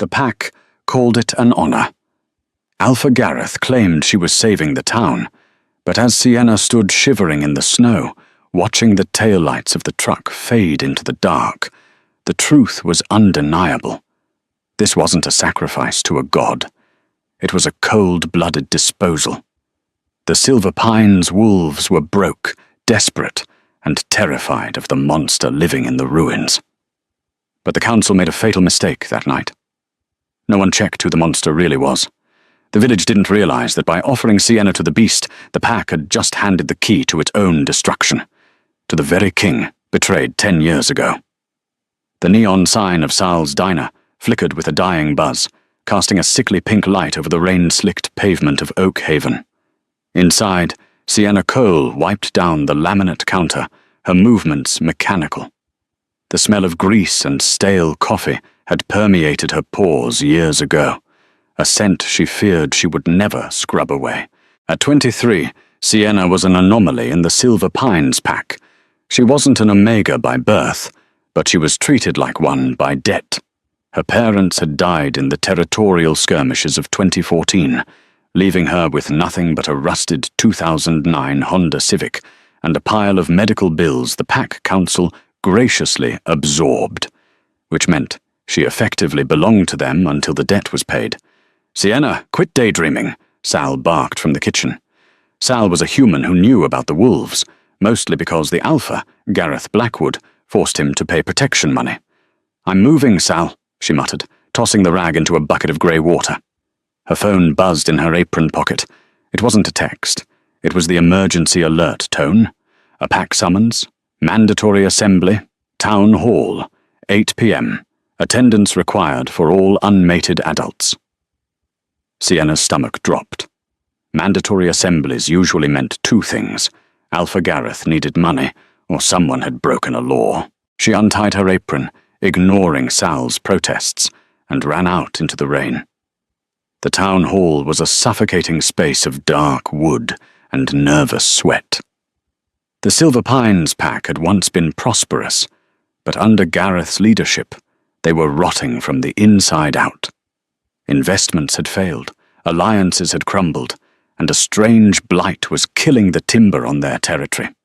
The pack called it an honor. Alpha Gareth claimed she was saving the town, but as Sienna stood shivering in the snow, watching the taillights of the truck fade into the dark, the truth was undeniable. This wasn't a sacrifice to a god. It was a cold-blooded disposal. The Silver Pines wolves were broke, desperate, and terrified of the monster living in the ruins. But the council made a fatal mistake that night. No one checked who the monster really was. The village didn't realize that by offering Sienna to the beast, the pack had just handed the key to its own destruction, to the very king betrayed 10 years ago. The neon sign of Sal's diner flickered with a dying buzz, casting a sickly pink light over the rain-slicked pavement of Oak Haven. Inside, Sienna Cole wiped down the laminate counter, her movements mechanical. The smell of grease and stale coffee had permeated her pores years ago, a scent she feared she would never scrub away. At 23, Sienna was an anomaly in the Silver Pines pack. She wasn't an Omega by birth, but she was treated like one by debt. Her parents had died in the territorial skirmishes of 2014, leaving her with nothing but a rusted 2009 Honda Civic and a pile of medical bills the Pack Council graciously absorbed, which meant she effectively belonged to them until the debt was paid. "Sienna, quit daydreaming," Sal barked from the kitchen. Sal was a human who knew about the wolves, mostly because the Alpha, Gareth Blackwood, forced him to pay protection money. "I'm moving, Sal," she muttered, tossing the rag into a bucket of grey water. Her phone buzzed in her apron pocket. It wasn't a text. It was the emergency alert tone. A pack summons. Mandatory assembly. Town hall. 8 p.m. Attendance required for all unmated adults. Sienna's stomach dropped. Mandatory assemblies usually meant two things. Alpha Gareth needed money, or someone had broken a law. She untied her apron, ignoring Sal's protests, and ran out into the rain. The town hall was a suffocating space of dark wood and nervous sweat. The Silver Pines pack had once been prosperous, but under Gareth's leadership, they were rotting from the inside out. Investments had failed, alliances had crumbled, and a strange blight was killing the timber on their territory.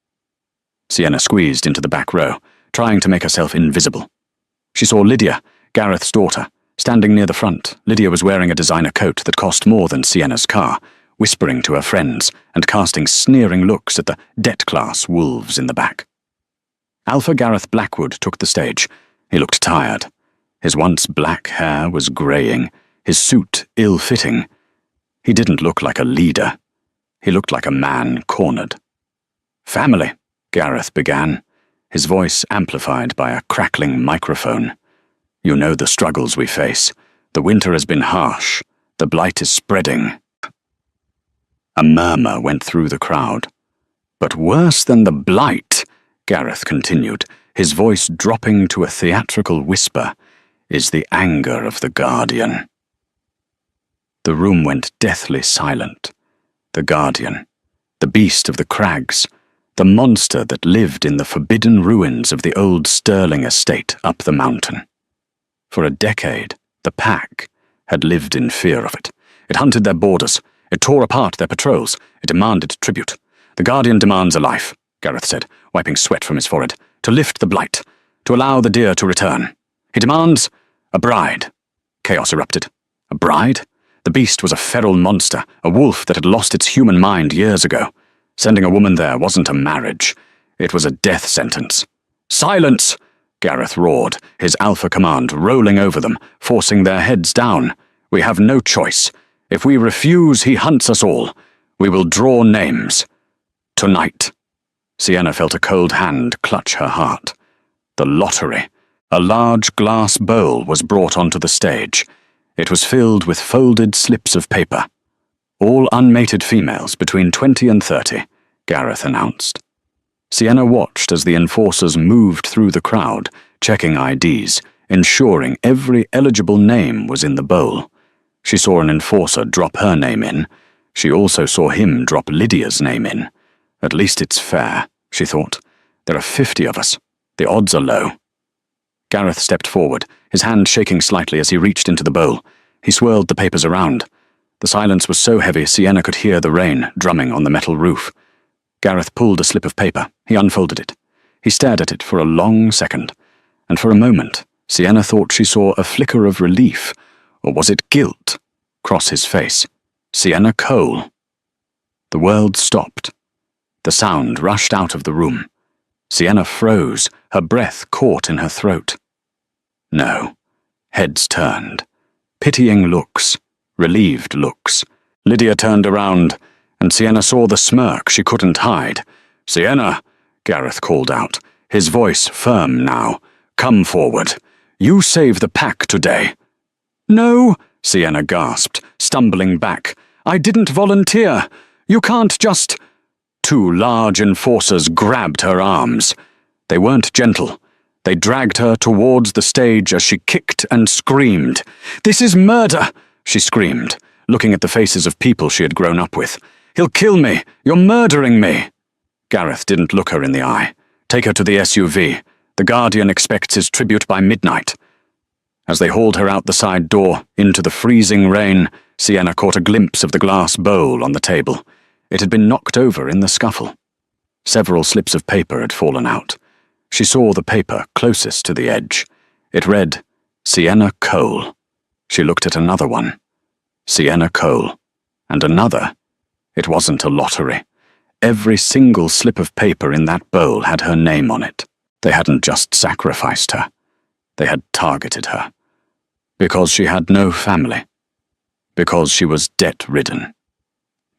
Sienna squeezed into the back row, trying to make herself invisible. She saw Lydia, Gareth's daughter, standing near the front. Lydia was wearing a designer coat that cost more than Sienna's car, whispering to her friends and casting sneering looks at the debt-class wolves in the back. Alpha Gareth Blackwood took the stage. He looked tired. His once black hair was greying, his suit ill-fitting. He didn't look like a leader. He looked like a man cornered. "Family," Gareth began, his voice amplified by a crackling microphone. "You know the struggles we face. The winter has been harsh. The blight is spreading." A murmur went through the crowd. "But worse than the blight," Gareth continued, his voice dropping to a theatrical whisper, "is the anger of the Guardian." The room went deathly silent. The Guardian, the beast of the crags, the monster that lived in the forbidden ruins of the old Sterling estate up the mountain. For a decade, the pack had lived in fear of it. It hunted their borders. It tore apart their patrols. It demanded tribute. "The Guardian demands a life," Gareth said, wiping sweat from his forehead, "to lift the blight, to allow the deer to return. He demands a bride." Chaos erupted. A bride? The beast was a feral monster, a wolf that had lost its human mind years ago. Sending a woman there wasn't a marriage. It was a death sentence. "Silence!" Gareth roared, his alpha command rolling over them, forcing their heads down. "We have no choice. If we refuse, he hunts us all. We will draw names. Tonight." Sienna felt a cold hand clutch her heart. The lottery. A large glass bowl was brought onto the stage. It was filled with folded slips of paper. "All unmated females between 20 and 30, Gareth announced. Sienna watched as the enforcers moved through the crowd, checking IDs, ensuring every eligible name was in the bowl. She saw an enforcer drop her name in. She also saw him drop Lydia's name in. At least it's fair, she thought. There are 50 of us. The odds are low. Gareth stepped forward, his hand shaking slightly as he reached into the bowl. He swirled the papers around. The silence was so heavy Sienna could hear the rain drumming on the metal roof. Gareth pulled a slip of paper. He unfolded it. He stared at it for a long second, and for a moment Sienna thought she saw a flicker of relief, or was it guilt, cross his face. Sienna Cole. The world stopped. The sound rushed out of the room. Sienna froze, her breath caught in her throat. No. Heads turned. Pitying looks. Relieved looks. Lydia turned around, and Sienna saw the smirk she couldn't hide. "Sienna," Gareth called out, his voice firm now. "Come forward. You save the pack today." "No," Sienna gasped, stumbling back. "I didn't volunteer. You can't just—" Two large enforcers grabbed her arms. They weren't gentle. They dragged her towards the stage as she kicked and screamed. "This is murder!" she screamed, looking at the faces of people she had grown up with. "He'll kill me! You're murdering me!" Gareth didn't look her in the eye. "Take her to the SUV. The Guardian expects his tribute by midnight." As they hauled her out the side door, into the freezing rain, Sienna caught a glimpse of the glass bowl on the table. It had been knocked over in the scuffle. Several slips of paper had fallen out. She saw the paper closest to the edge. It read, "Sienna Cole." She looked at another one. Sienna Cole. And another. It wasn't a lottery. Every single slip of paper in that bowl had her name on it. They hadn't just sacrificed her. They had targeted her. Because she had no family. Because she was debt-ridden.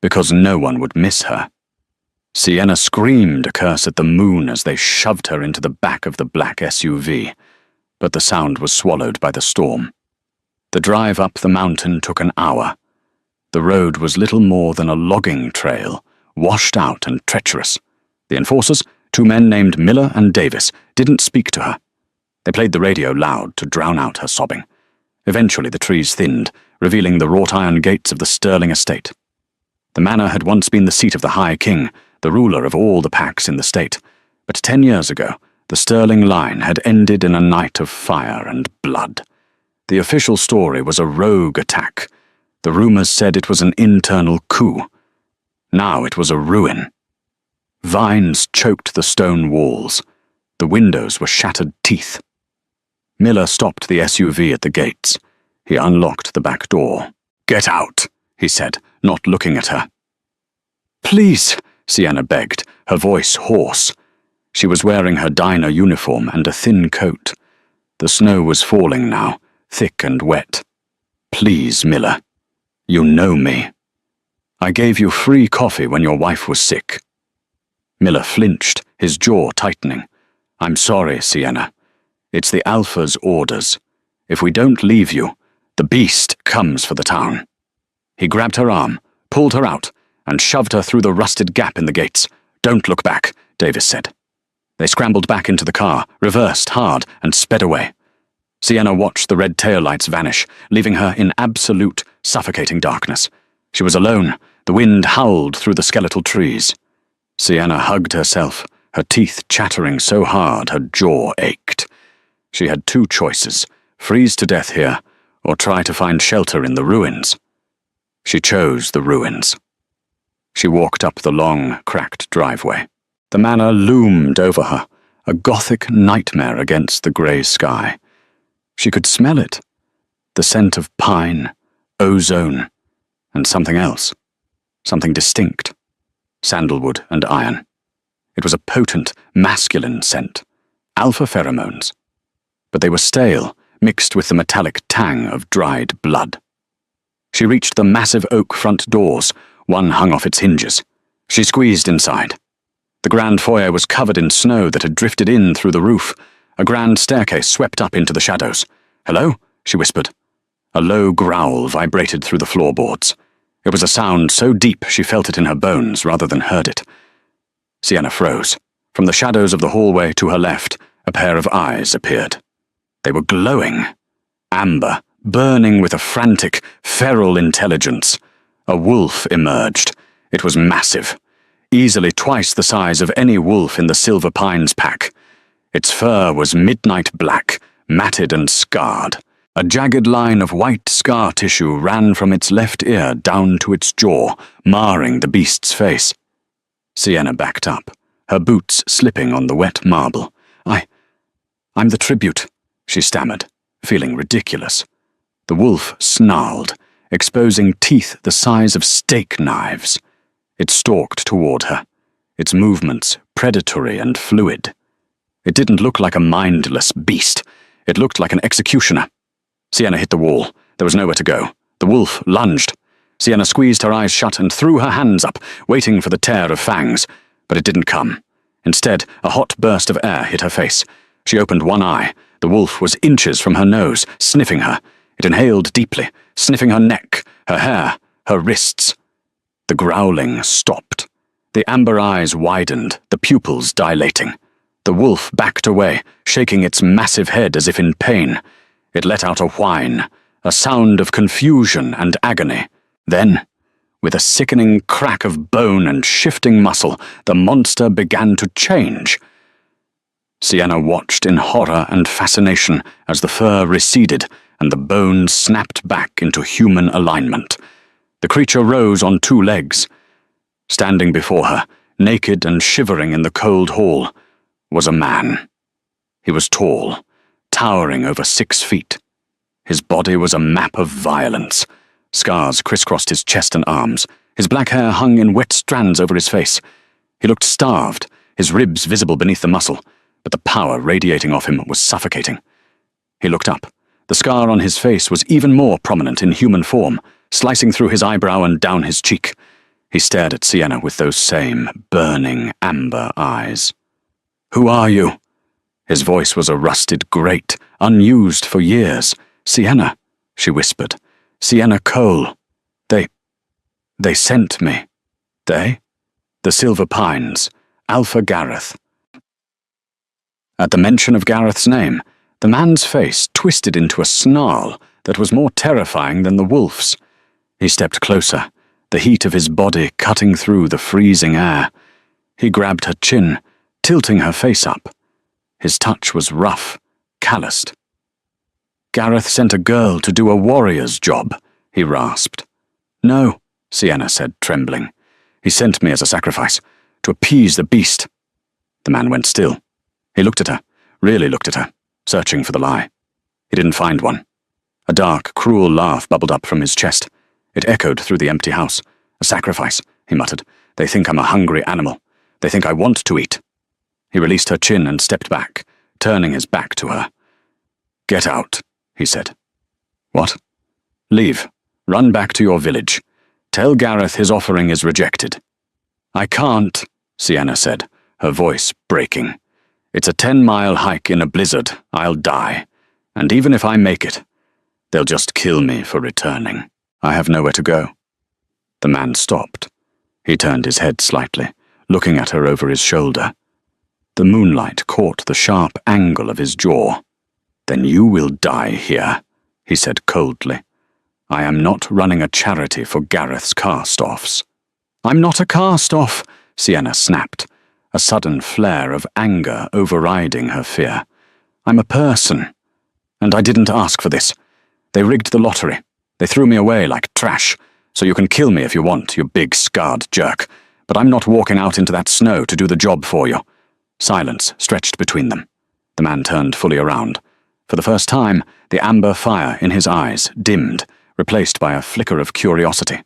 Because no one would miss her. Sienna screamed a curse at the moon as they shoved her into the back of the black SUV, but the sound was swallowed by the storm. The drive up the mountain took an hour. The road was little more than a logging trail, washed out and treacherous. The enforcers, two men named Miller and Davis, didn't speak to her. They played the radio loud to drown out her sobbing. Eventually the trees thinned, revealing the wrought-iron gates of the Sterling estate. The manor had once been the seat of the High King, the ruler of all the packs in the state, but 10 years ago, the Sterling line had ended in a night of fire and blood. The official story was a rogue attack. The rumors said it was an internal coup. Now it was a ruin. Vines choked the stone walls. The windows were shattered teeth. Miller stopped the SUV at the gates. He unlocked the back door. "Get out," he said, not looking at her. "Please," Sienna begged, her voice hoarse. She was wearing her diner uniform and a thin coat. The snow was falling now, thick and wet. "Please, Miller. You know me. I gave you free coffee when your wife was sick." Miller flinched, his jaw tightening. "I'm sorry, Sienna. It's the Alpha's orders. If we don't leave you, the beast comes for the town." He grabbed her arm, pulled her out, and shoved her through the rusted gap in the gates. "Don't look back," Davis said. They scrambled back into the car, reversed hard, and sped away. Sienna watched the red taillights vanish, leaving her in absolute, suffocating darkness. She was alone. The wind howled through the skeletal trees. Sienna hugged herself, her teeth chattering so hard her jaw ached. She had two choices, freeze to death here, or try to find shelter in the ruins. She chose the ruins. She walked up the long, cracked driveway. The manor loomed over her, a gothic nightmare against the grey sky. She could smell it, the scent of pine, ozone, and something else, something distinct, sandalwood and iron. It was a potent, masculine scent, alpha pheromones. But they were stale, mixed with the metallic tang of dried blood. She reached the massive oak front doors, one hung off its hinges. She squeezed inside. The grand foyer was covered in snow that had drifted in through the roof. A grand staircase swept up into the shadows. "Hello?" she whispered. A low growl vibrated through the floorboards. It was a sound so deep she felt it in her bones rather than heard it. Sienna froze. From the shadows of the hallway to her left, a pair of eyes appeared. They were glowing, amber, burning with a frantic, feral intelligence. A wolf emerged. It was massive, easily twice the size of any wolf in the Silver Pines pack. Its fur was midnight black, matted and scarred. A jagged line of white scar tissue ran from its left ear down to its jaw, marring the beast's face. Sienna backed up, her boots slipping on the wet marble. I'm the tribute, she stammered, feeling ridiculous. The wolf snarled, exposing teeth the size of steak knives. It stalked toward her, its movements predatory and fluid. It didn't look like a mindless beast. It looked like an executioner. Sienna hit the wall. There was nowhere to go. The wolf lunged. Sienna squeezed her eyes shut and threw her hands up, waiting for the tear of fangs. But it didn't come. Instead, a hot burst of air hit her face. She opened one eye. The wolf was inches from her nose, sniffing her. It inhaled deeply, sniffing her neck, her hair, her wrists. The growling stopped. The amber eyes widened, the pupils dilating. The wolf backed away, shaking its massive head as if in pain. It let out a whine, a sound of confusion and agony. Then, with a sickening crack of bone and shifting muscle, the monster began to change. Sienna watched in horror and fascination as the fur receded and the bones snapped back into human alignment. The creature rose on two legs. Standing before her, naked and shivering in the cold hall, was a man. He was tall, towering over 6 feet. His body was a map of violence. Scars crisscrossed his chest and arms. His black hair hung in wet strands over his face. He looked starved, his ribs visible beneath the muscle, but the power radiating off him was suffocating. He looked up. The scar on his face was even more prominent in human form, slicing through his eyebrow and down his cheek. He stared at Sienna with those same burning amber eyes. "Who are you?" His voice was a rusted grate, unused for years. "Sienna," she whispered. "Sienna Cole. They sent me." "They?" "The Silver Pines. Alpha Gareth." At the mention of Gareth's name, the man's face twisted into a snarl that was more terrifying than the wolf's. He stepped closer, the heat of his body cutting through the freezing air. He grabbed her chin, tilting her face up. His touch was rough, calloused. "Gareth sent a girl to do a warrior's job," he rasped. "No," Sienna said, trembling. "He sent me as a sacrifice, to appease the beast." The man went still. He looked at her, really looked at her, searching for the lie. He didn't find one. A dark, cruel laugh bubbled up from his chest. It echoed through the empty house. "A sacrifice," he muttered. "They think I'm a hungry animal. They think I want to eat." He released her chin and stepped back, turning his back to her. "Get out," he said. "What?" "Leave. Run back to your village. Tell Gareth his offering is rejected." "I can't," Sienna said, her voice breaking. "It's a 10-mile hike in a blizzard. I'll die. And even if I make it, they'll just kill me for returning. I have nowhere to go." The man stopped. He turned his head slightly, looking at her over his shoulder. The moonlight caught the sharp angle of his jaw. "Then you will die here," he said coldly. "I am not running a charity for Gareth's cast-offs." "I'm not a cast-off," Sienna snapped, a sudden flare of anger overriding her fear. "I'm a person. And I didn't ask for this. They rigged the lottery. They threw me away like trash, so you can kill me if you want, you big scarred jerk. But I'm not walking out into that snow to do the job for you." Silence stretched between them. The man turned fully around. For the first time, the amber fire in his eyes dimmed, replaced by a flicker of curiosity.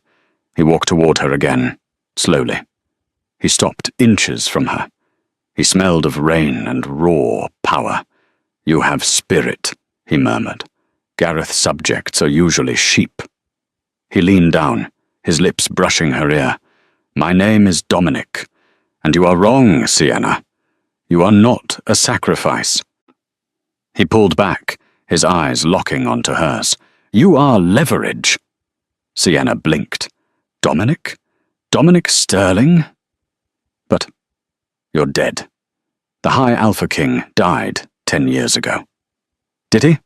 He walked toward her again, slowly. He stopped inches from her. He smelled of rain and raw power. "You have spirit," he murmured. "Gareth's subjects are usually sheep." He leaned down, his lips brushing her ear. "My name is Dominic, and you are wrong, Sienna. You are not a sacrifice." He pulled back, his eyes locking onto hers. "You are leverage." Sienna blinked. "Dominic? Dominic Sterling?" "But you're dead. The High Alpha King died 10 years ago." "Did he?"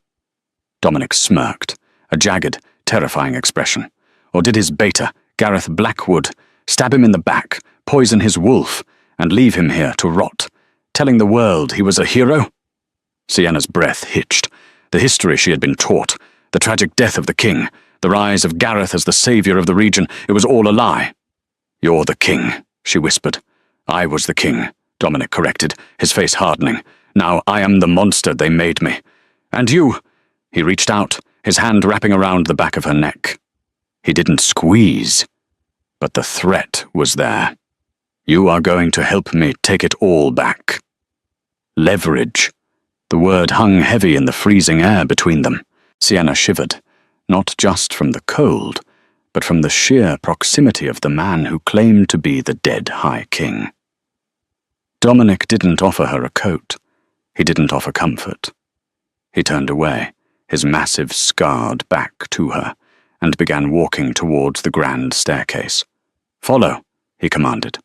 Dominic smirked, a jagged, terrifying expression. "Or did his beta, Gareth Blackwood, stab him in the back, poison his wolf, and leave him here to rot, telling the world he was a hero?" Sienna's breath hitched. The history she had been taught, the tragic death of the king, the rise of Gareth as the savior of the region, it was all a lie. "You're the king," she whispered. "I was the king," Dominic corrected, his face hardening. "Now I am the monster they made me. And you—" He reached out, his hand wrapping around the back of her neck. He didn't squeeze, but the threat was there. "You are going to help me take it all back." Leverage. The word hung heavy in the freezing air between them. Sienna shivered, not just from the cold, but from the sheer proximity of the man who claimed to be the dead High King. Dominic didn't offer her a coat. He didn't offer comfort. He turned away, his massive scarred back to her, and began walking towards the grand staircase. "Follow," he commanded.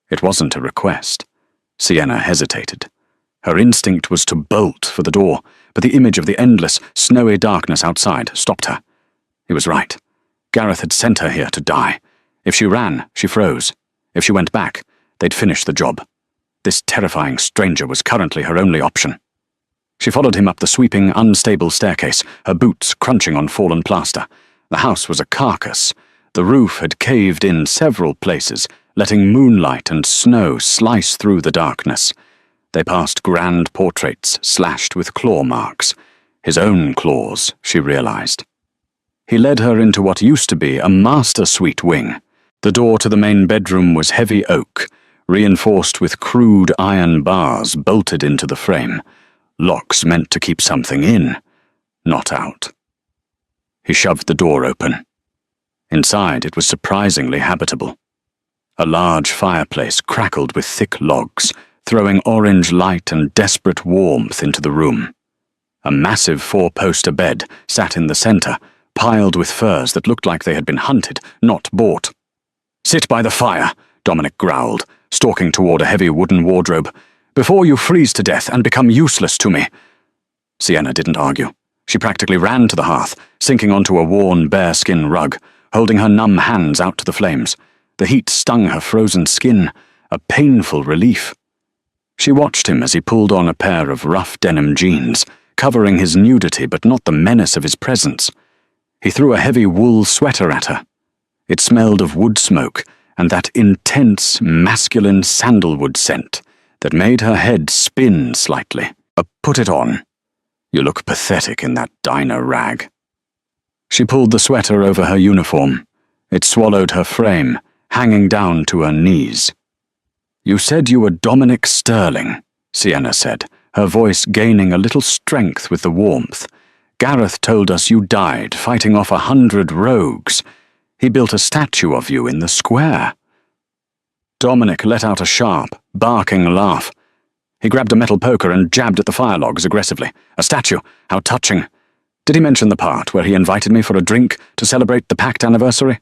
It wasn't a request. Sienna hesitated. Her instinct was to bolt for the door, but the image of the endless, snowy darkness outside stopped her. He was right. Gareth had sent her here to die. If she ran, she froze. If she went back, they'd finish the job. This terrifying stranger was currently her only option. She followed him up the sweeping, unstable staircase, her boots crunching on fallen plaster. The house was a carcass. The roof had caved in several places, letting moonlight and snow slice through the darkness. They passed grand portraits slashed with claw marks. His own claws, she realized. He led her into what used to be a master suite wing. The door to the main bedroom was heavy oak, reinforced with crude iron bars bolted into the frame. Locks meant to keep something in, not out. He shoved the door open. Inside, it was surprisingly habitable. A large fireplace crackled with thick logs, throwing orange light and desperate warmth into the room. A massive four-poster bed sat in the center, piled with furs that looked like they had been hunted, not bought. "Sit by the fire," Dominic growled, stalking toward a heavy wooden wardrobe, "before you freeze to death and become useless to me." Sienna didn't argue. She practically ran to the hearth, sinking onto a worn bearskin rug, holding her numb hands out to the flames. The heat stung her frozen skin, a painful relief. She watched him as he pulled on a pair of rough denim jeans, covering his nudity but not the menace of his presence. He threw a heavy wool sweater at her. It smelled of wood smoke and that intense, masculine sandalwood scent that made her head spin slightly. "Put it on. You look pathetic in that diner rag." She pulled the sweater over her uniform. It swallowed her frame, hanging down to her knees. "You said you were Dominic Sterling," Sienna said, her voice gaining a little strength with the warmth. "Gareth told us you died fighting off 100 rogues. He built a statue of you in the square." Dominic let out a sharp, barking laugh. He grabbed a metal poker and jabbed at the fire logs aggressively. "A statue? How touching. Did he mention the part where he invited me for a drink to celebrate the pact anniversary?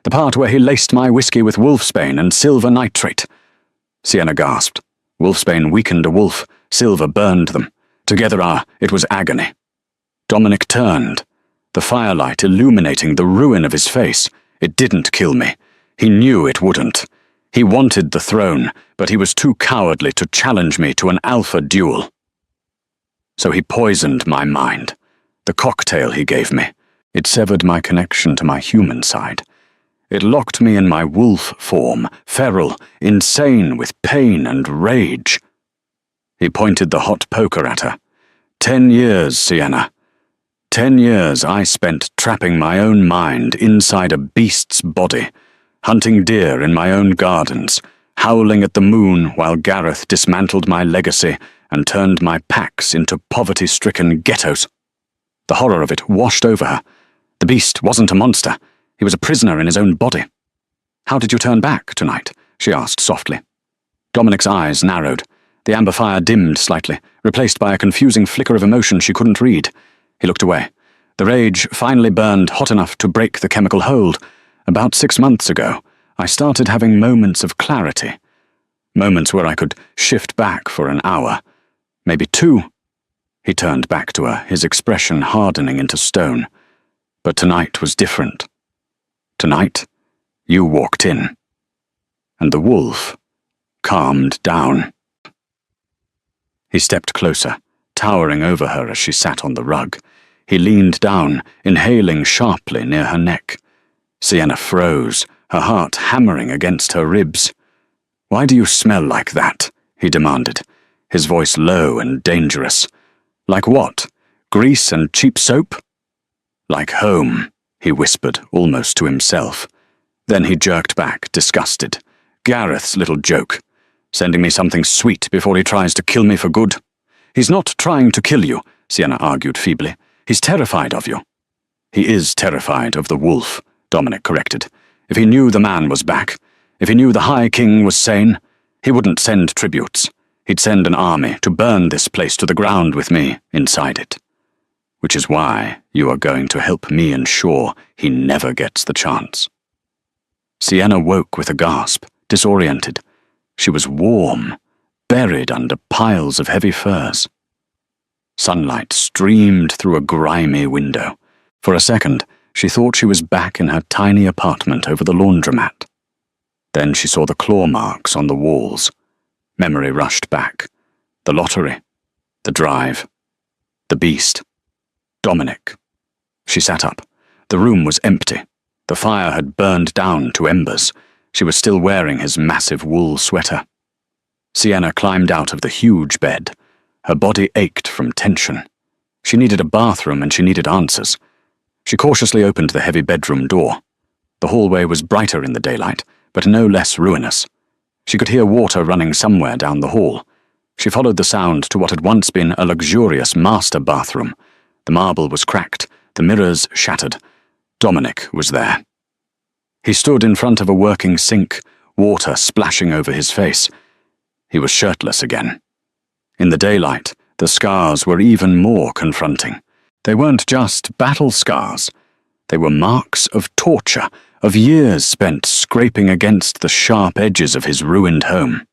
The part where he laced my whiskey with wolfsbane and silver nitrate?" Sienna gasped. Wolfsbane weakened a wolf, silver burned them. Together it was agony. Dominic turned, the firelight illuminating the ruin of his face. "It didn't kill me. He knew it wouldn't. He wanted the throne, but he was too cowardly to challenge me to an alpha duel. So he poisoned my mind. The cocktail he gave me. It severed my connection to my human side. It locked me in my wolf form, feral, insane with pain and rage." He pointed the hot poker at her. 10 years, Sienna. 10 years I spent trapping my own mind inside a beast's body, hunting deer in my own gardens, howling at the moon while Gareth dismantled my legacy and turned my packs into poverty-stricken ghettos. The horror of it washed over her. The beast wasn't a monster. He was a prisoner in his own body. "How did you turn back tonight?" she asked softly. Dominic's eyes narrowed. The amber fire dimmed slightly, replaced by a confusing flicker of emotion she couldn't read. He looked away. The rage finally burned hot enough to break the chemical hold. "About 6 months ago, I started having moments of clarity. Moments where I could shift back for an hour. Maybe 2. He turned back to her, his expression hardening into stone. "But tonight was different. Tonight, you walked in." And the wolf calmed down. He stepped closer, towering over her as she sat on the rug. He leaned down, inhaling sharply near her neck. Sienna froze, her heart hammering against her ribs. "Why do you smell like that?" he demanded, his voice low and dangerous. "Like what? Grease and cheap soap?" "Like home," he whispered, almost to himself. Then he jerked back, disgusted. "Gareth's little joke. Sending me something sweet before he tries to kill me for good." "He's not trying to kill you," Sienna argued feebly. "He's terrified of you." "He is terrified of the wolf," Dominic corrected. "If he knew the man was back, if he knew the High King was sane, he wouldn't send tributes. He'd send an army to burn this place to the ground with me inside it. Which is why you are going to help me ensure he never gets the chance." Sienna woke with a gasp, disoriented. She was warm, buried under piles of heavy furs. Sunlight streamed through a grimy window. For a second, she thought she was back in her tiny apartment over the laundromat. Then she saw the claw marks on the walls. Memory rushed back. The lottery. The drive. The beast. Dominic. She sat up. The room was empty. The fire had burned down to embers. She was still wearing his massive wool sweater. Sienna climbed out of the huge bed. Her body ached from tension. She needed a bathroom and she needed answers. She cautiously opened the heavy bedroom door. The hallway was brighter in the daylight, but no less ruinous. She could hear water running somewhere down the hall. She followed the sound to what had once been a luxurious master bathroom. The marble was cracked, the mirrors shattered. Dominic was there. He stood in front of a working sink, water splashing over his face. He was shirtless again. In the daylight, the scars were even more confronting. They weren't just battle scars. They were marks of torture, of years spent scraping against the sharp edges of his ruined home.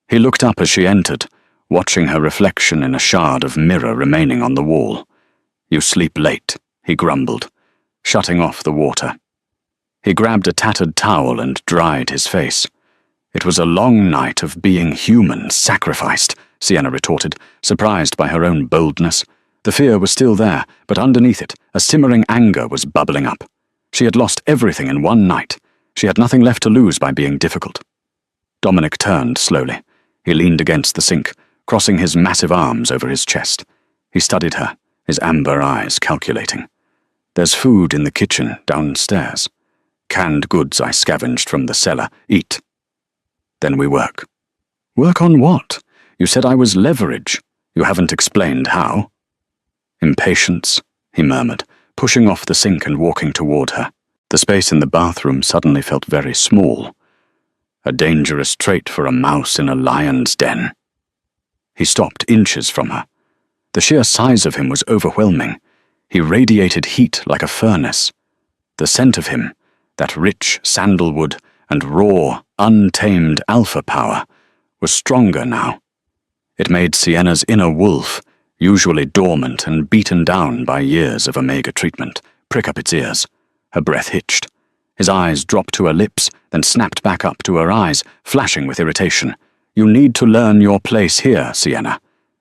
He looked up as she entered, watching her reflection in a shard of mirror remaining on the wall. "You sleep late," he grumbled, shutting off the water. He grabbed a tattered towel and dried his face. "It was a long night of being human sacrificed," Sienna retorted, surprised by her own boldness. The fear was still there, but underneath it, a simmering anger was bubbling up. She had lost everything in one night. She had nothing left to lose by being difficult. Dominic turned slowly. He leaned against the sink, crossing his massive arms over his chest. He studied her, his amber eyes calculating. "There's food in the kitchen downstairs. Canned goods I scavenged from the cellar. Eat. Then we work." "Work on what? You said I was leverage. You haven't explained how." "Impatience," he murmured, pushing off the sink and walking toward her. The space in the bathroom suddenly felt very small. A dangerous trait for a mouse in a lion's den. He stopped inches from her. The sheer size of him was overwhelming. He radiated heat like a furnace. The scent of him, that rich sandalwood and raw, untamed alpha power, was stronger now. It made Sienna's inner wolf, usually dormant and beaten down by years of Omega treatment, prick up its ears. Her breath hitched. His eyes dropped to her lips, then snapped back up to her eyes, flashing with irritation. "You need to learn your place here, Sienna.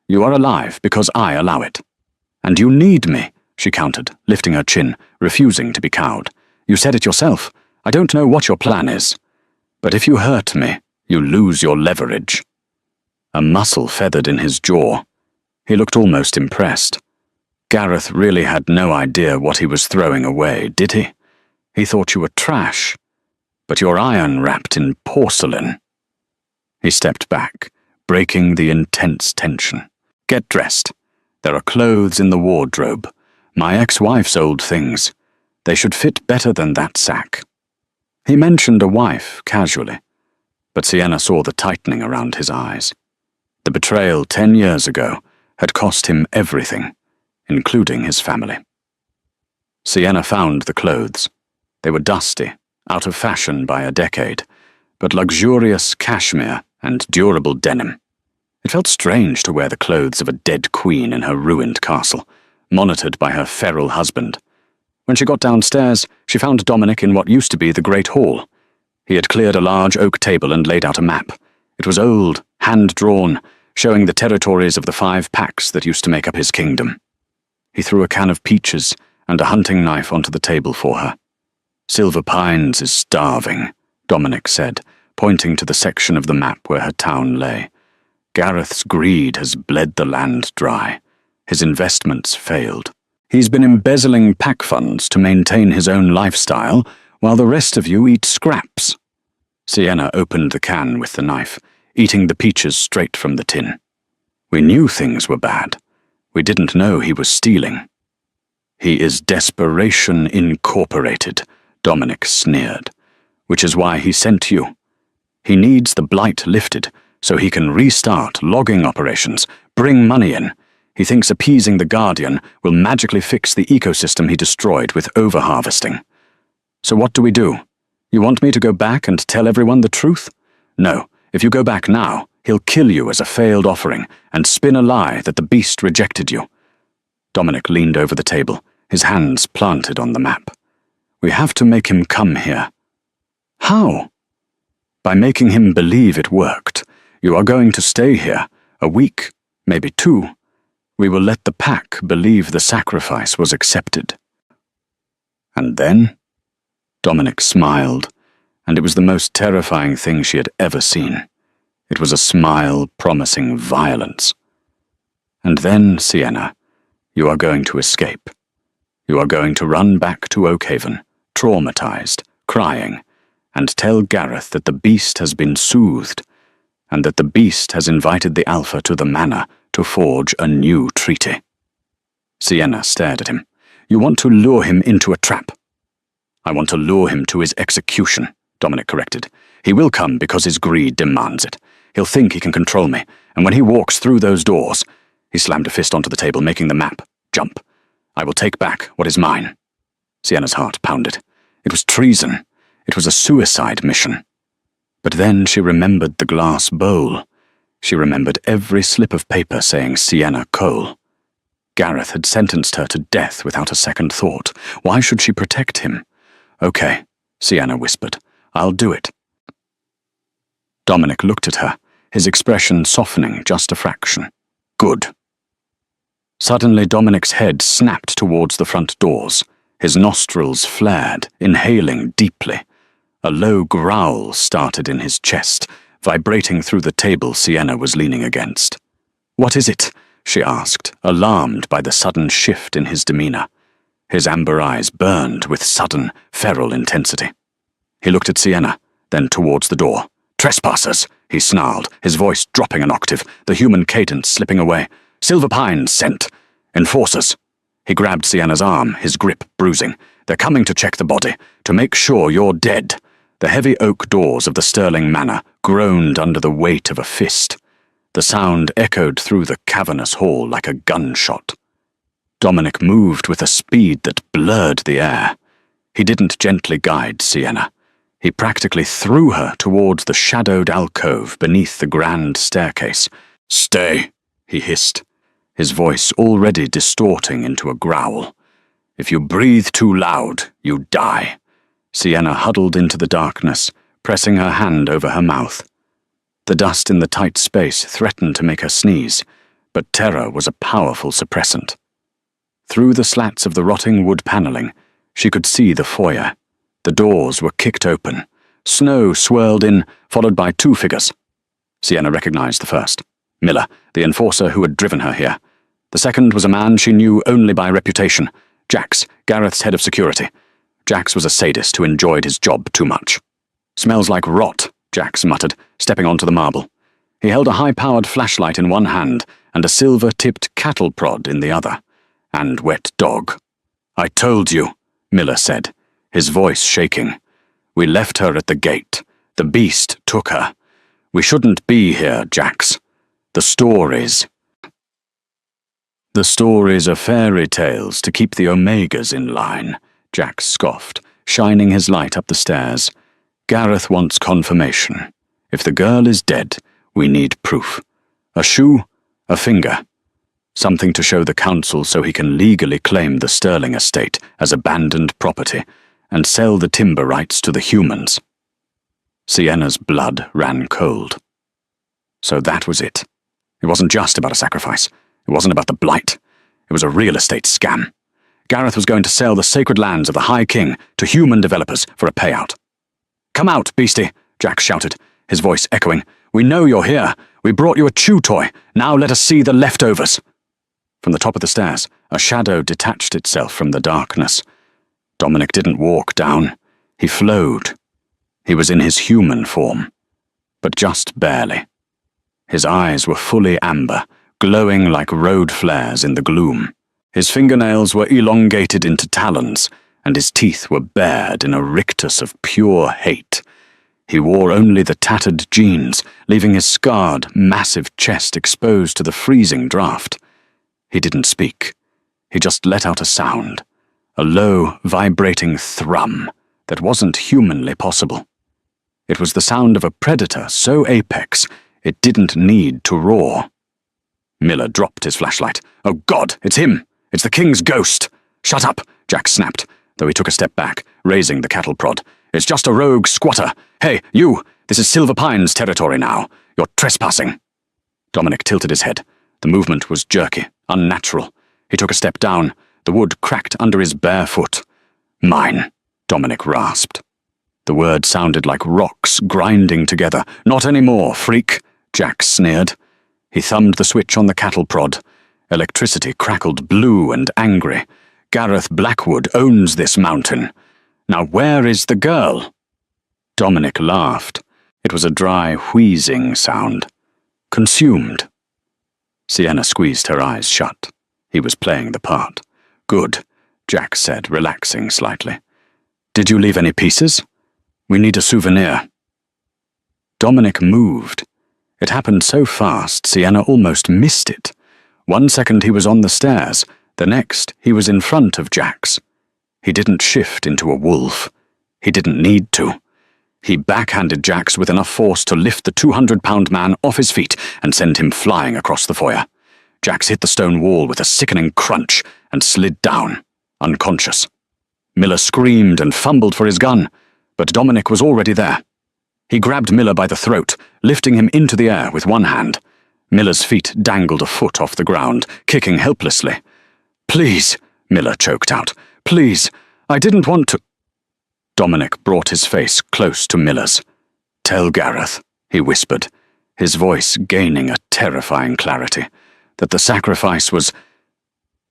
You are alive because I allow it." "And you need me," she countered, lifting her chin, refusing to be cowed. "You said it yourself. I don't know what your plan is. But if you hurt me, you lose your leverage." A muscle feathered in his jaw. He looked almost impressed. Gareth really had no idea what he was throwing away, did he? He thought you were trash. But you're iron wrapped in porcelain. He stepped back, breaking the intense tension. "Get dressed. There are clothes in the wardrobe. My ex-wife's old things. They should fit better than that sack." He mentioned a wife, casually, but Sienna saw the tightening around his eyes. The betrayal 10 years ago had cost him everything, including his family. Sienna found the clothes. They were dusty, out of fashion by a decade, but luxurious cashmere and durable denim. It felt strange to wear the clothes of a dead queen in her ruined castle, monitored by her feral husband. When she got downstairs, she found Dominic in what used to be the Great Hall. He had cleared a large oak table and laid out a map. It was old, hand-drawn, showing the territories of the 5 packs that used to make up his kingdom. He threw a can of peaches and a hunting knife onto the table for her. Silver Pines is starving, Dominic said, pointing to the section of the map where her town lay. Gareth's greed has bled the land dry. His investments failed. He's been embezzling pack funds to maintain his own lifestyle, while the rest of you eat scraps. Sienna opened the can with the knife, eating the peaches straight from the tin. We knew things were bad. We didn't know he was stealing. He is Desperation Incorporated, Dominic sneered, which is why he sent you. He needs the blight lifted so he can restart logging operations, bring money in. He thinks appeasing the Guardian will magically fix the ecosystem he destroyed with overharvesting. So what do we do? You want me to go back and tell everyone the truth? No, if you go back now, he'll kill you as a failed offering and spin a lie that the beast rejected you. Dominic leaned over the table, his hands planted on the map. We have to make him come here. How? By making him believe it worked. You are going to stay here, a week, maybe 2. We will let the pack believe the sacrifice was accepted. And then? Dominic smiled, and it was the most terrifying thing she had ever seen. It was a smile promising violence. And then, Sienna, you are going to escape. You are going to run back to Oakhaven, traumatized, crying, and tell Gareth that the beast has been soothed, and that the beast has invited the Alpha to the manor to forge a new treaty. Sienna stared at him. You want to lure him into a trap. I want to lure him to his execution, Dominic corrected. He will come because his greed demands it. He'll think he can control me, and when he walks through those doors, he slammed a fist onto the table, making the map jump. I will take back what is mine. Sienna's heart pounded. It was treason. It was a suicide mission. But then she remembered the glass bowl. She remembered every slip of paper saying Sienna Cole. Gareth had sentenced her to death without a second thought. Why should she protect him? Okay, Sienna whispered. I'll do it. Dominic looked at her, his expression softening just a fraction. Good. Suddenly Dominic's head snapped towards the front doors. His nostrils flared, inhaling deeply. A low growl started in his chest, vibrating through the table Sienna was leaning against. What is it? She asked, alarmed by the sudden shift in his demeanor. His amber eyes burned with sudden, feral intensity. He looked at Sienna, then towards the door. Trespassers, he snarled, his voice dropping an octave, the human cadence slipping away. Silver Pines sent. Enforcers. He grabbed Sienna's arm, his grip bruising. They're coming to check the body, to make sure you're dead. The heavy oak doors of the Sterling Manor groaned under the weight of a fist. The sound echoed through the cavernous hall like a gunshot. Dominic moved with a speed that blurred the air. He didn't gently guide Sienna. He practically threw her towards the shadowed alcove beneath the grand staircase. Stay, he hissed, his voice already distorting into a growl. If you breathe too loud, you die. Sienna huddled into the darkness, pressing her hand over her mouth. The dust in the tight space threatened to make her sneeze, but terror was a powerful suppressant. Through the slats of the rotting wood paneling, she could see the foyer. The doors were kicked open. Snow swirled in, followed by 2 figures. Sienna recognized the first. Miller, the enforcer who had driven her here. The second was a man she knew only by reputation. Jax, Gareth's head of security. Jax was a sadist who enjoyed his job too much. Smells like rot, Jax muttered, stepping onto the marble. He held a high-powered flashlight in one hand and a silver-tipped cattle prod in the other. And wet dog. I told you, Miller said, his voice shaking. We left her at the gate. The beast took her. We shouldn't be here, Jax. The stories are fairy tales to keep the Omegas in line, Jax scoffed, shining his light up the stairs. Gareth wants confirmation. If the girl is dead, we need proof. A shoe, a finger. Something to show the council so he can legally claim the Sterling estate as abandoned property and sell the timber rights to the humans. Sienna's blood ran cold. So that was it. It wasn't just about a sacrifice. It wasn't about the blight. It was a real estate scam. Gareth was going to sell the sacred lands of the High King to human developers for a payout. "Come out, beastie," Jax shouted, his voice echoing. "We know you're here. We brought you a chew toy. Now let us see the leftovers." From the top of the stairs, a shadow detached itself from the darkness. Dominic didn't walk down. He flowed. He was in his human form, but just barely. His eyes were fully amber, glowing like road flares in the gloom. His fingernails were elongated into talons, and his teeth were bared in a rictus of pure hate. He wore only the tattered jeans, leaving his scarred, massive chest exposed to the freezing draft. He didn't speak. He just let out a sound, a low, vibrating thrum that wasn't humanly possible. It was the sound of a predator so apex it didn't need to roar. Miller dropped his flashlight. "Oh God, it's him! It's the King's ghost!" "Shut up," Jax snapped, though he took a step back, raising the cattle prod. "It's just a rogue squatter. Hey, you! This is Silver Pines territory now. You're trespassing." Dominic tilted his head. The movement was jerky, unnatural. He took a step down. The wood cracked under his bare foot. "Mine," Dominic rasped. The word sounded like rocks grinding together. "Not anymore, freak," Jax sneered. He thumbed the switch on the cattle prod. Electricity crackled blue and angry. "Gareth Blackwood owns this mountain. Now where is the girl?" Dominic laughed. It was a dry, wheezing sound. "Consumed." Sienna squeezed her eyes shut. He was playing the part. "Good," Jax said, relaxing slightly. "Did you leave any pieces? We need a souvenir." Dominic moved. It happened so fast, Sienna almost missed it. 1 second he was on the stairs, the next he was in front of Jax. He didn't shift into a wolf. He didn't need to. He backhanded Jax with enough force to lift the 200-pound man off his feet and send him flying across the foyer. Jax hit the stone wall with a sickening crunch and slid down, unconscious. Miller screamed and fumbled for his gun, but Dominic was already there. He grabbed Miller by the throat, lifting him into the air with one hand. Miller's feet dangled a foot off the ground, kicking helplessly. "Please," Miller choked out. "Please, I didn't want to—" Dominic brought his face close to Miller's. "Tell Gareth," he whispered, his voice gaining a terrifying clarity, "that the sacrifice was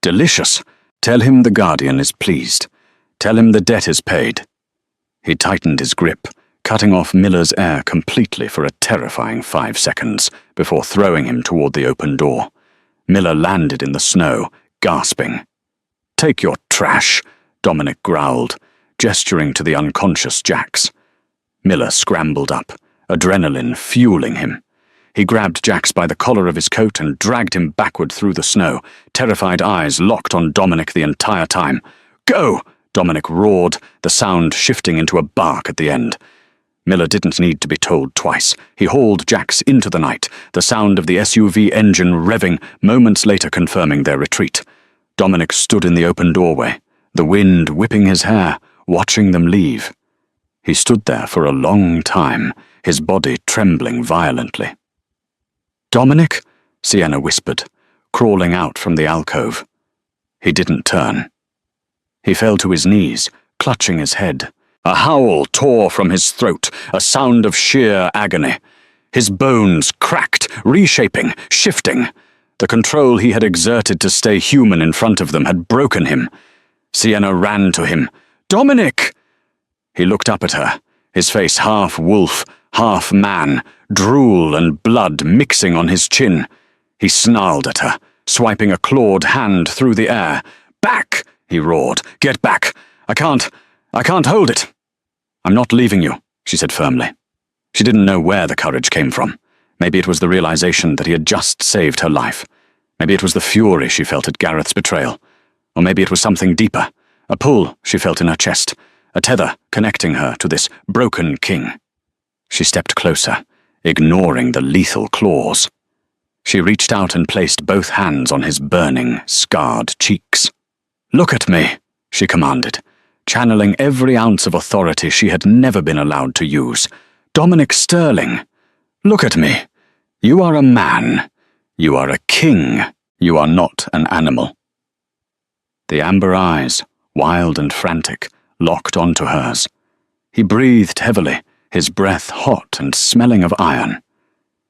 delicious. Tell him the Guardian is pleased. Tell him the debt is paid." He tightened his grip, cutting off Miller's air completely for a terrifying 5 seconds before throwing him toward the open door. Miller landed in the snow, gasping. "Take your trash," Dominic growled, gesturing to the unconscious Jax. Miller scrambled up, adrenaline fueling him. He grabbed Jax by the collar of his coat and dragged him backward through the snow, terrified eyes locked on Dominic the entire time. "Go!" Dominic roared, the sound shifting into a bark at the end. Miller didn't need to be told twice. He hauled Jax into the night, the sound of the SUV engine revving, moments later confirming their retreat. Dominic stood in the open doorway, the wind whipping his hair, watching them leave. He stood there for a long time, his body trembling violently. "Dominic?" Sienna whispered, crawling out from the alcove. He didn't turn. He fell to his knees, clutching his head. A howl tore from his throat, a sound of sheer agony. His bones cracked, reshaping, shifting. The control he had exerted to stay human in front of them had broken him. Sienna ran to him. "Dominic!" He looked up at her, his face half wolf, half man, drool and blood mixing on his chin. He snarled at her, swiping a clawed hand through the air. "Back!" he roared. "Get back! I can't hold it." "I'm not leaving you," she said firmly. She didn't know where the courage came from. Maybe it was the realization that he had just saved her life. Maybe it was the fury she felt at Gareth's betrayal. Or maybe it was something deeper, a pull she felt in her chest, a tether connecting her to this broken king. She stepped closer, ignoring the lethal claws. She reached out and placed both hands on his burning, scarred cheeks. "Look at me," she commanded, channeling every ounce of authority she had never been allowed to use. "Dominic Sterling, look at me. You are a man. You are a king. You are not an animal. The amber eyes, wild and frantic, locked onto hers. He breathed heavily, his breath hot and smelling of iron.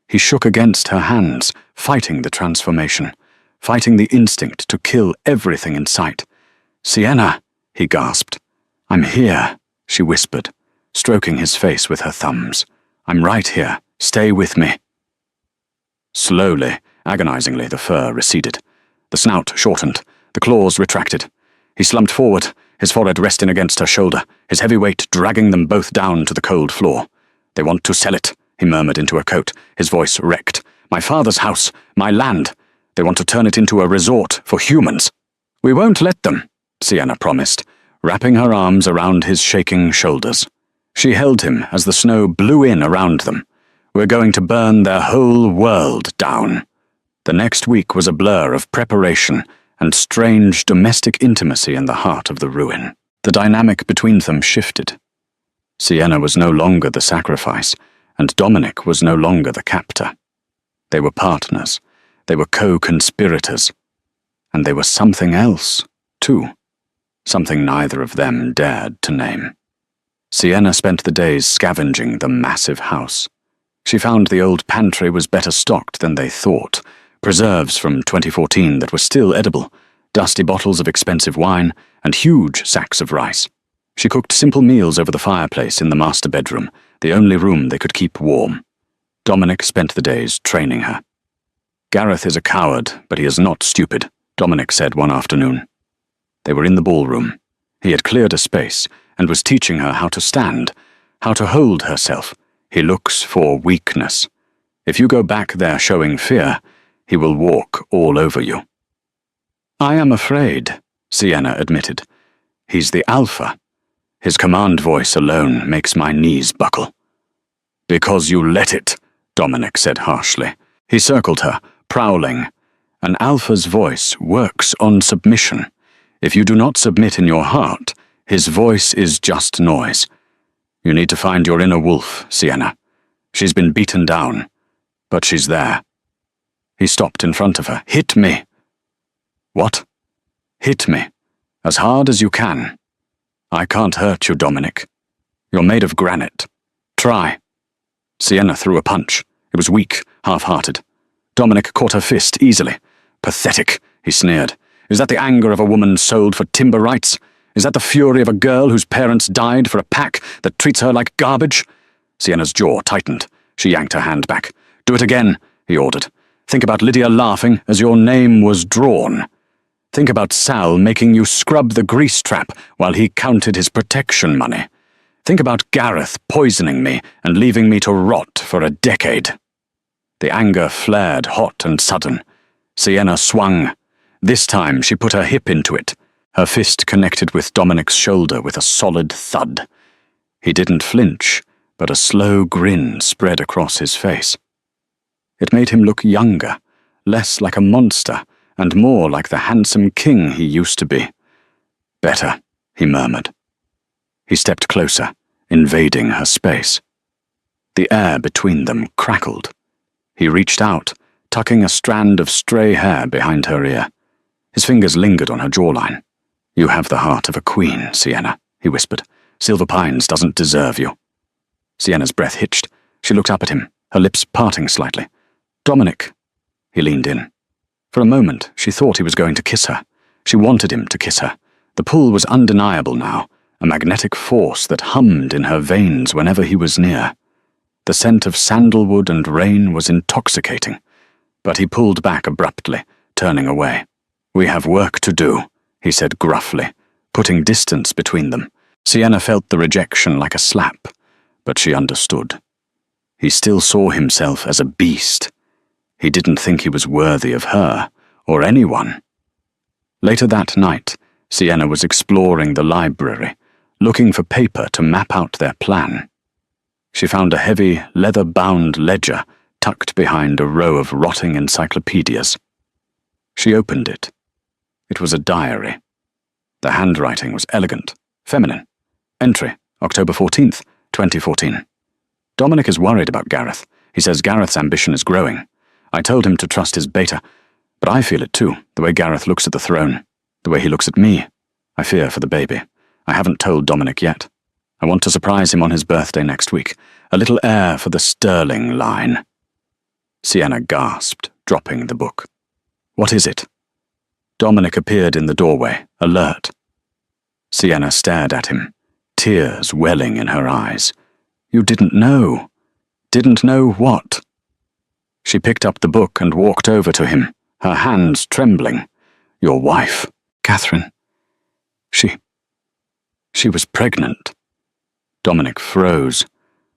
He shook against her hands, fighting the transformation, fighting the instinct to kill everything in sight. "Sienna," he gasped. "I'm here," she whispered, stroking his face with her thumbs. "I'm right here. Stay with me." Slowly, agonizingly, the fur receded. The snout shortened, the claws retracted. He slumped forward, his forehead resting against her shoulder, his heavy weight dragging them both down to the cold floor. "They want to sell it," he murmured into her coat, his voice wrecked. "My father's house, my land. They want to turn it into a resort for humans." "We won't let them," Sienna promised, wrapping her arms around his shaking shoulders. She held him as the snow blew in around them. "We're going to burn their whole world down." The next week was a blur of preparation and strange domestic intimacy in the heart of the ruin. The dynamic between them shifted. Sienna was no longer the sacrifice, and Dominic was no longer the captor. They were partners. They were co-conspirators. And they were something else, too. Something neither of them dared to name. Sienna spent the days scavenging the massive house. She found the old pantry was better stocked than they thought. Preserves from 2014 that were still edible, dusty bottles of expensive wine, and huge sacks of rice. She cooked simple meals over the fireplace in the master bedroom, the only room they could keep warm. Dominic spent the days training her. "Gareth is a coward, but he is not stupid," Dominic said one afternoon. They were in the ballroom. He had cleared a space and was teaching her how to stand, how to hold herself. "He looks for weakness. If you go back there showing fear, he will walk all over you." "I am afraid," Sienna admitted. "He's the alpha. His command voice alone makes my knees buckle." "Because you let it," Dominic said harshly. He circled her, prowling. "An alpha's voice works on submission. If you do not submit in your heart, his voice is just noise. You need to find your inner wolf, Sienna. She's been beaten down, but she's there." He stopped in front of her. "Hit me." "What?" "Hit me. As hard as you can." "I can't hurt you, Dominic. You're made of granite. Try." Sienna threw a punch. It was weak, half-hearted. Dominic caught her fist easily. "Pathetic," he sneered. "Is that the anger of a woman sold for timber rights? Is that the fury of a girl whose parents died for a pack that treats her like garbage?" Sienna's jaw tightened. She yanked her hand back. "Do it again," he ordered. "Think about Lydia laughing as your name was drawn. Think about Sal making you scrub the grease trap while he counted his protection money. Think about Gareth poisoning me and leaving me to rot for a decade." The anger flared hot and sudden. Sienna swung. This time she put her hip into it. Her fist connected with Dominic's shoulder with a solid thud. He didn't flinch, but a slow grin spread across his face. It made him look younger, less like a monster, and more like the handsome king he used to be. "Better," he murmured. He stepped closer, invading her space. The air between them crackled. He reached out, tucking a strand of stray hair behind her ear. His fingers lingered on her jawline. "You have the heart of a queen, Sienna," he whispered. "Silver Pines doesn't deserve you." Sienna's breath hitched. She looked up at him, her lips parting slightly. "Dominic." He leaned in. For a moment, she thought he was going to kiss her. She wanted him to kiss her. The pull was undeniable now, a magnetic force that hummed in her veins whenever he was near. The scent of sandalwood and rain was intoxicating, but he pulled back abruptly, turning away. "We have work to do," he said gruffly, putting distance between them. Sienna felt the rejection like a slap, but she understood. He still saw himself as a beast. He didn't think he was worthy of her, or anyone. Later that night, Sienna was exploring the library, looking for paper to map out their plan. She found a heavy, leather-bound ledger tucked behind a row of rotting encyclopedias. She opened it. It was a diary. The handwriting was elegant, feminine. Entry, October 14th, 2014. "Dominic is worried about Gareth. He says Gareth's ambition is growing. I told him to trust his beta, but I feel it too, the way Gareth looks at the throne, the way he looks at me. I fear for the baby. I haven't told Dominic yet. I want to surprise him on his birthday next week. A little air for the Sterling line." Sienna gasped, dropping the book. "What is it?" Dominic appeared in the doorway, alert. Sienna stared at him, tears welling in her eyes. "You didn't know." "Didn't know what?" She picked up the book and walked over to him, her hands trembling. "Your wife, Catherine. She was pregnant." Dominic froze.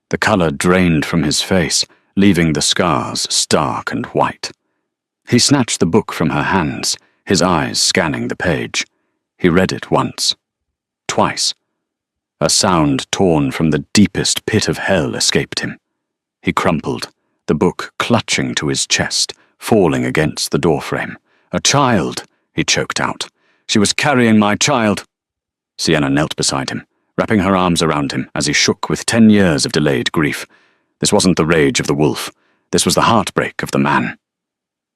The colour drained from his face, leaving the scars stark and white. He snatched the book from her hands, his eyes scanning the page. He read it once, twice. A sound torn from the deepest pit of hell escaped him. He crumpled, the book clutching to his chest, falling against the doorframe. "A child," he choked out. "She was carrying my child." Sienna knelt beside him, wrapping her arms around him as he shook with 10 years of delayed grief. This wasn't the rage of the wolf. This was the heartbreak of the man.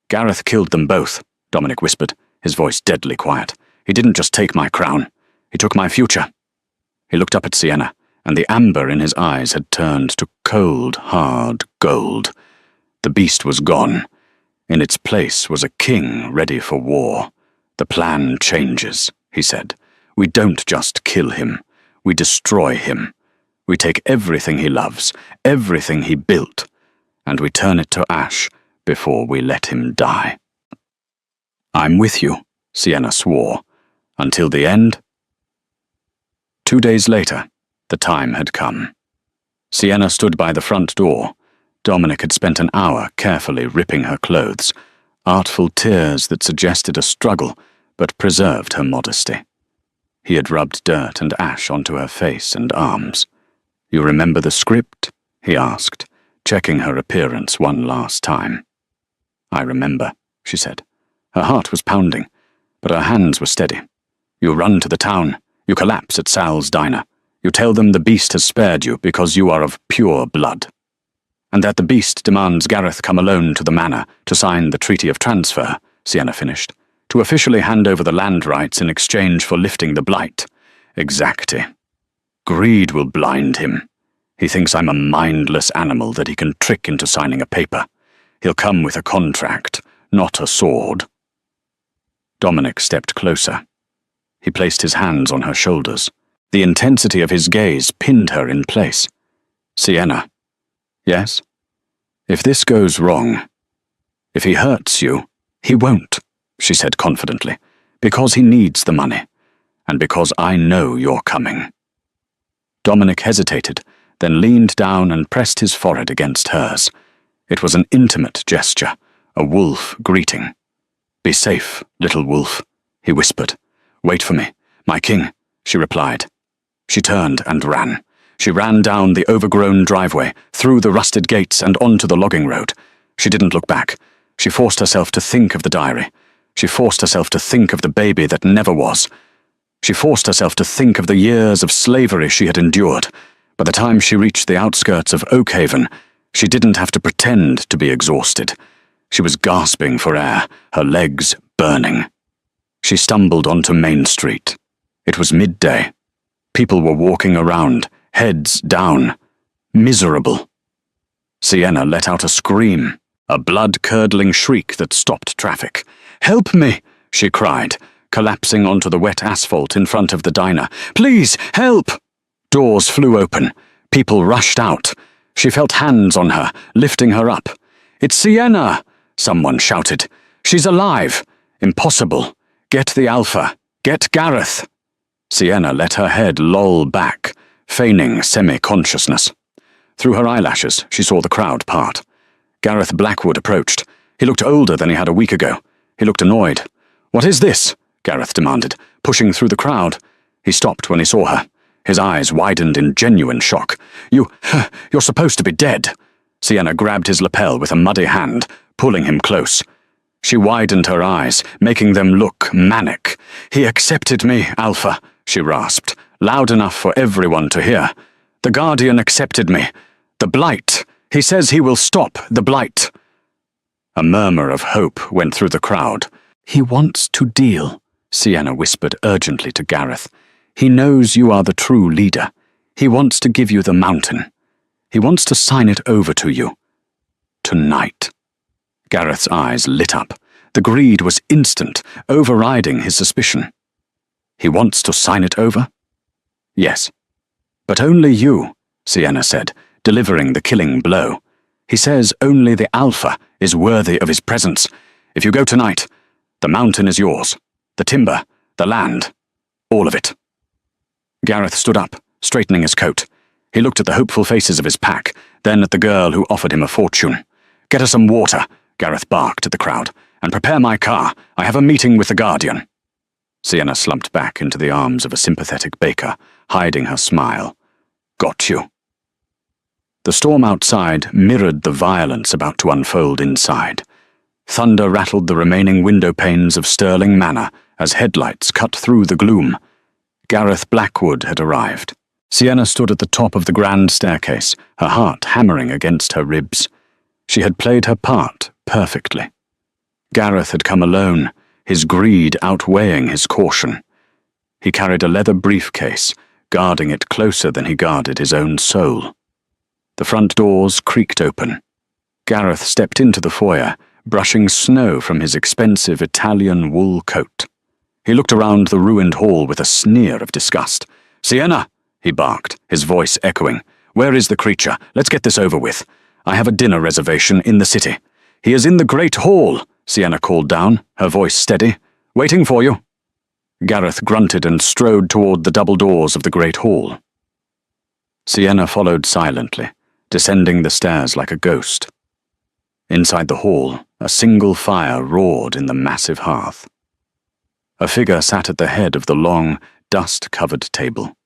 "Gareth killed them both," Dominic whispered, his voice deadly quiet. "He didn't just take my crown. He took my future." He looked up at Sienna, and the amber in his eyes had turned to cold, hard gold. The beast was gone. In its place was a king ready for war. "The plan changes," he said. "We don't just kill him. We destroy him. We take everything he loves, everything he built, and we turn it to ash before we let him die." "I'm with you," Sienna swore. "Until the end?" 2 days later, the time had come. Sienna stood by the front door. Dominic had spent an hour carefully ripping her clothes, artful tears that suggested a struggle but preserved her modesty. He had rubbed dirt and ash onto her face and arms. "You remember the script?" he asked, checking her appearance one last time. "I remember," she said. Her heart was pounding, but her hands were steady. "You run to the town. You collapse at Sal's diner. You tell them the beast has spared you because you are of pure blood, and that the beast demands Gareth come alone to the manor to sign the Treaty of Transfer," Sienna finished, "to officially hand over the land rights in exchange for lifting the blight. Exactly. Greed will blind him. He thinks I'm a mindless animal that he can trick into signing a paper. He'll come with a contract, not a sword." Dominic stepped closer. He placed his hands on her shoulders. The intensity of his gaze pinned her in place. "Sienna." "Yes?" "If this goes wrong, if he hurts you—" "He won't," she said confidently, "because he needs the money, and because I know you're coming." Dominic hesitated, then leaned down and pressed his forehead against hers. It was an intimate gesture, a wolf greeting. "Be safe, little wolf," he whispered. "Wait for me, my king," she replied. She turned and ran. She ran down the overgrown driveway, through the rusted gates and onto the logging road. She didn't look back. She forced herself to think of the diary. She forced herself to think of the baby that never was. She forced herself to think of the years of slavery she had endured. By the time she reached the outskirts of Oakhaven, she didn't have to pretend to be exhausted. She was gasping for air, her legs burning. She stumbled onto Main Street. It was midday. People were walking around, heads down, miserable. Sienna let out a scream, a blood-curdling shriek that stopped traffic. "Help me!" she cried, collapsing onto the wet asphalt in front of the diner. "Please, help!" Doors flew open. People rushed out. She felt hands on her, lifting her up. "It's Sienna!" someone shouted. "She's alive! Impossible! Get the Alpha! Get Gareth!" Sienna let her head loll back, feigning semi-consciousness. Through her eyelashes, she saw the crowd part. Gareth Blackwood approached. He looked older than he had a week ago. He looked annoyed. "What is this?" Gareth demanded, pushing through the crowd. He stopped when he saw her. His eyes widened in genuine shock. You're supposed to be dead." Sienna grabbed his lapel with a muddy hand, pulling him close. She widened her eyes, making them look manic. "He accepted me, Alpha," she rasped, loud enough for everyone to hear. "The Guardian accepted me. The Blight. He says he will stop the Blight." A murmur of hope went through the crowd. "He wants to deal," Sienna whispered urgently to Gareth. "He knows you are the true leader. He wants to give you the mountain. He wants to sign it over to you. Tonight." Gareth's eyes lit up. The greed was instant, overriding his suspicion. "He wants to sign it over?" "Yes. But only you," Sienna said, delivering the killing blow. "He says only the Alpha is worthy of his presence. If you go tonight, the mountain is yours. The timber, the land, all of it." Gareth stood up, straightening his coat. He looked at the hopeful faces of his pack, then at the girl who offered him a fortune. "Get her some water," Gareth barked at the crowd, "and prepare my car. I have a meeting with the Guardian." Sienna slumped back into the arms of a sympathetic baker, hiding her smile. "Got you." The storm outside mirrored the violence about to unfold inside. Thunder rattled the remaining window panes of Stirling Manor as headlights cut through the gloom. Gareth Blackwood had arrived. Sienna stood at the top of the grand staircase, her heart hammering against her ribs. She had played her part perfectly. Gareth had come alone, his greed outweighing his caution. He carried a leather briefcase, guarding it closer than he guarded his own soul. The front doors creaked open. Gareth stepped into the foyer, brushing snow from his expensive Italian wool coat. He looked around the ruined hall with a sneer of disgust. "Sienna!" he barked, his voice echoing. "Where is the creature? Let's get this over with. I have a dinner reservation in the city." "He is in the Great Hall," Sienna called down, her voice steady. "Waiting for you." Gareth grunted and strode toward the double doors of the Great Hall. Sienna followed silently, descending the stairs like a ghost. Inside the hall, a single fire roared in the massive hearth. A figure sat at the head of the long, dust-covered table.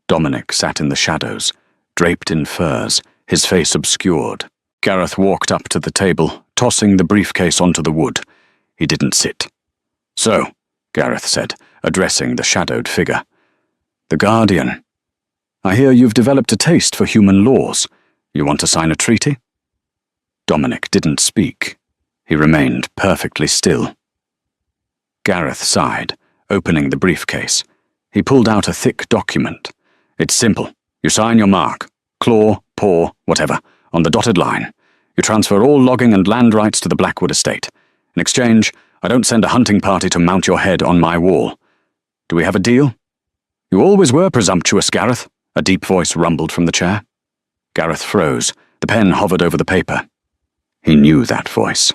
Dominic sat in the shadows, draped in furs, his face obscured. Gareth walked up to the table, tossing the briefcase onto the wood. He didn't sit. "So," Gareth said, addressing the shadowed figure. "The Guardian. I hear you've developed a taste for human laws. You want to sign a treaty?" Dominic didn't speak. He remained perfectly still. Gareth sighed, opening the briefcase. He pulled out a thick document. "It's simple. You sign your mark, claw, paw, whatever, on the dotted line. You transfer all logging and land rights to the Blackwood estate. In exchange, I don't send a hunting party to mount your head on my wall. Do we have a deal?" "You always were presumptuous, Gareth," a deep voice rumbled from the chair. Gareth froze. The pen hovered over the paper. He knew that voice.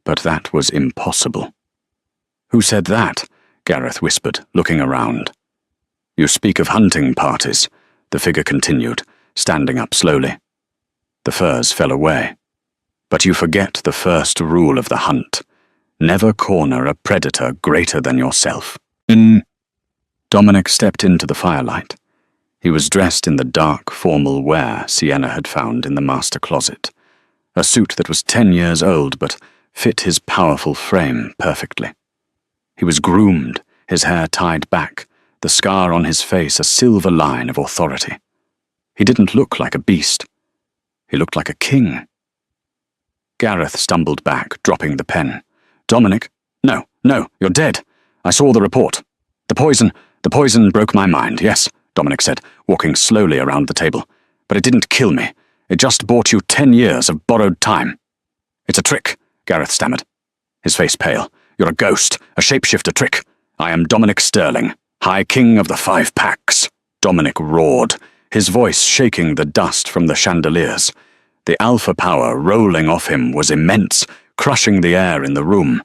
But that was impossible. "Who said that?" Gareth whispered, looking around. "You speak of hunting parties," the figure continued, standing up slowly. The furs fell away. "But you forget the first rule of the hunt. Never corner a predator greater than yourself." Dominic stepped into the firelight. He was dressed in the dark, formal wear Sienna had found in the master closet. A suit that was 10 years old but fit his powerful frame perfectly. He was groomed, his hair tied back, the scar on his face a silver line of authority. He didn't look like a beast. He looked like a king. Gareth stumbled back, dropping the pen. "Dominic, no, you're dead. I saw the report. The poison broke my mind, yes," Dominic said, walking slowly around the table. "But it didn't kill me. It just bought you 10 years of borrowed time." "It's a trick," Gareth stammered, his face pale. "You're a ghost, a shapeshifter trick. I am Dominic Stirling, High King of the Five Packs." Dominic roared, his voice shaking the dust from the chandeliers. The alpha power rolling off him was immense, crushing the air in the room.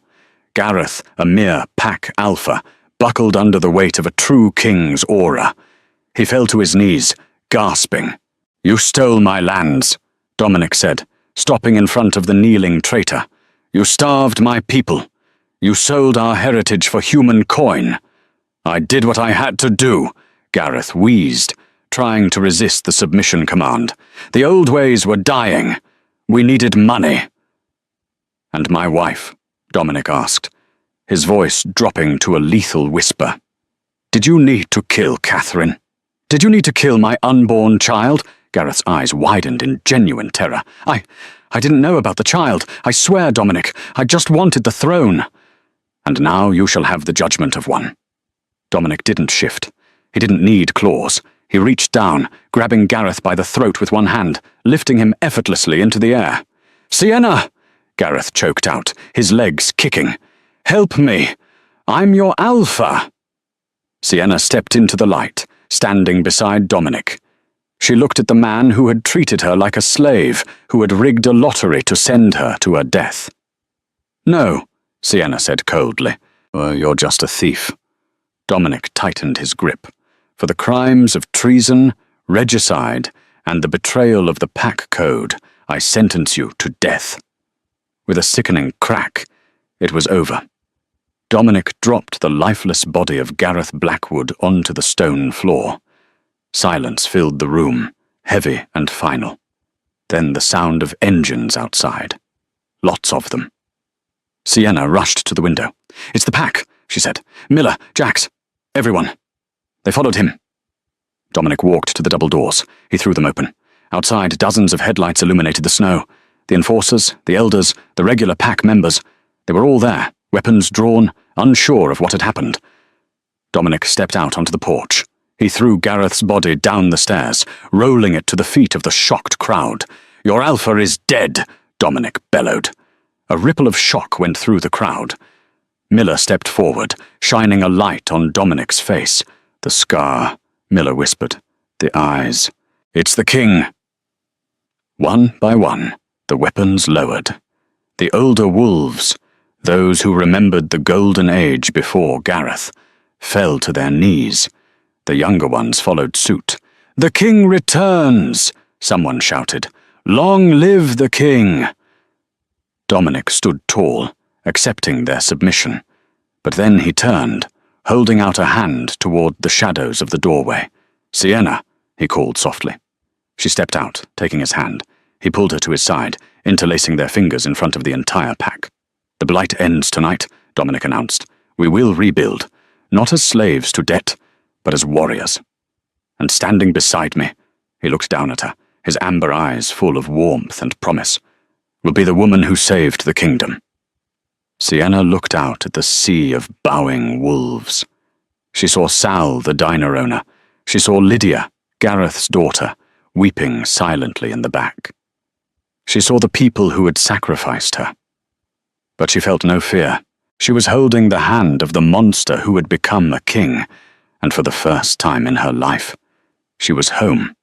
Gareth, a mere pack alpha, buckled under the weight of a true king's aura. He fell to his knees, gasping. "You stole my lands," Dominic said, stopping in front of the kneeling traitor. "You starved my people. You sold our heritage for human coin." "I did what I had to do," Gareth wheezed, trying to resist the submission command. "The old ways were dying. We needed money." "And my wife?" Dominic asked, his voice dropping to a lethal whisper. "Did you need to kill Catherine? Did you need to kill my unborn child? Gareth's eyes widened in genuine terror. I didn't know about the child. I swear, Dominic, I just wanted the throne. And now you shall have the judgment of one. Dominic didn't shift. He didn't need claws. He reached down, grabbing Gareth by the throat with one hand, lifting him effortlessly into the air. "Sienna!" Gareth choked out, his legs kicking. "Help me! I'm your alpha!" Sienna stepped into the light, standing beside Dominic. She looked at the man who had treated her like a slave, who had rigged a lottery to send her to her death. "No," Sienna said coldly. "You're just a thief." Dominic tightened his grip. "For the crimes of treason, regicide, and the betrayal of the Pack Code, I sentence you to death." With a sickening crack, it was over. Dominic dropped the lifeless body of Gareth Blackwood onto the stone floor. Silence filled the room, heavy and final. Then the sound of engines outside. Lots of them. Sienna rushed to the window. "It's the Pack," she said. "Miller, Jax, everyone." They followed him. Dominic walked to the double doors. He threw them open. Outside, dozens of headlights illuminated the snow. The enforcers, the elders, the regular Pack members, they were all there, weapons drawn, unsure of what had happened. Dominic stepped out onto the porch. He threw Gareth's body down the stairs, rolling it to the feet of the shocked crowd. "Your alpha is dead," Dominic bellowed. A ripple of shock went through the crowd. Miller stepped forward, shining a light on Dominic's face. "The scar," Miller whispered. "The eyes. It's the king." One by one, the weapons lowered. The older wolves, those who remembered the golden age before Gareth, fell to their knees. The younger ones followed suit. "The king returns!" someone shouted. "Long live the king!" Dominic stood tall, accepting their submission. But then he turned, holding out a hand toward the shadows of the doorway. "Sienna," he called softly. She stepped out, taking his hand. He pulled her to his side, interlacing their fingers in front of the entire pack. "The blight ends tonight," Dominic announced. "We will rebuild, not as slaves to debt, but as warriors." And standing beside me, he looked down at her, his amber eyes full of warmth and promise, "will be the woman who saved the kingdom." Sienna looked out at the sea of bowing wolves. She saw Sal, the diner owner. She saw Lydia, Gareth's daughter, weeping silently in the back. She saw the people who had sacrificed her. But she felt no fear. She was holding the hand of the monster who had become a king, and for the first time in her life, she was home.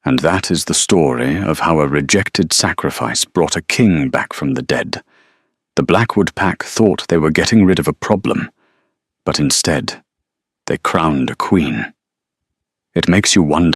And that is the story of how a rejected sacrifice brought a king back from the dead. The Blackwood Pack thought they were getting rid of a problem, but instead, they crowned a queen. It makes you wonder